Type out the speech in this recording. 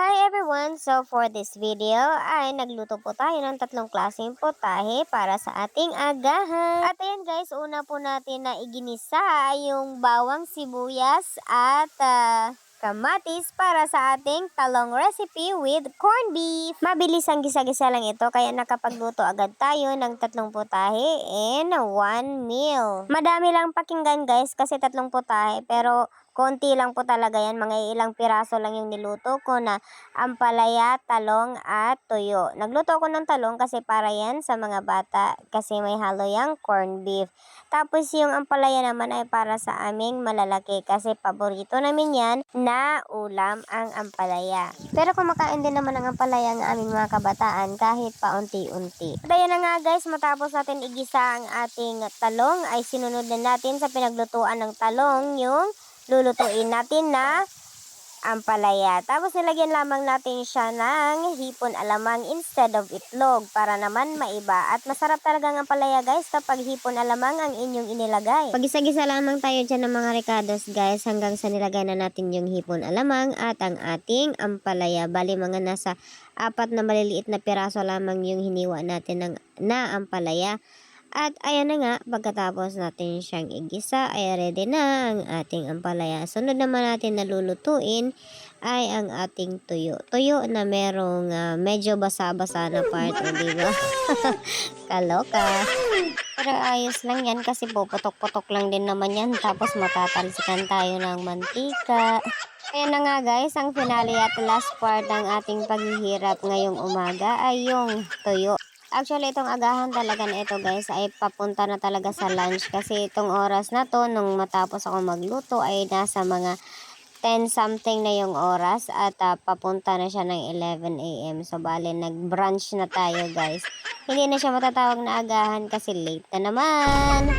Hi everyone! So for this video ay nagluto po tayo ng tatlong klaseng potahe para sa ating agahan. At ayan guys, una po natin na iginisa yung bawang sibuyas at kamatis para sa ating talong recipe with corned beef. Mabilis ang gisa-gisa lang ito kaya nakapagluto agad tayo ng tatlong potahe in one meal. Madami lang pakinggan guys kasi tatlong potahe pero konti lang po talaga yan, mga ilang piraso lang yung niluto ko na ampalaya, talong at tuyo. Nagluto ko ng talong kasi para yan sa mga bata kasi may halo yung corned beef. Tapos yung ampalaya naman ay para sa aming malalaki kasi paborito namin yan na ulam ang ampalaya. Pero kumakain din naman ng ampalaya ng aming mga kabataan kahit paunti-unti. At ayan na nga guys, matapos natin igisa ang ating talong ay sinunod na natin sa pinaglutuan ng talong yung lulutuin natin na ampalaya. Tapos nilagyan lamang natin siya ng hipon alamang instead of itlog para naman maiba. At masarap talaga ang ampalaya guys kapag hipon alamang ang inyong inilagay. Pag-isa-gisa lamang tayo dyan ng mga ricados guys hanggang sa nilagay na natin yung hipon alamang at ang ating ampalaya. Bali mga nasa 4 na maliliit na piraso lamang yung hiniwa natin na ampalaya. At ayan na nga, pagkatapos natin siyang igisa, ay ready na ang ating ampalaya. Sunod naman natin na lulutuin ay ang ating tuyo. Tuyo na merong medyo basa-basa na part, o diba? Kaloka. Pero ayos lang yan kasi puputok-putok lang din naman yan. Tapos matatalsikan tayo ng mantika. Ayan na nga guys, ang finale at last part ng ating paghihirap ngayong umaga ay yung tuyo. Actually, itong agahan talaga na ito guys ay papunta na talaga sa lunch kasi itong oras na to nung matapos ako magluto ay nasa mga 10 something na yung oras at papunta na siya ng 11 AM. So, bale, nag-brunch na tayo guys. Hindi na siya matatawag na agahan kasi late na naman.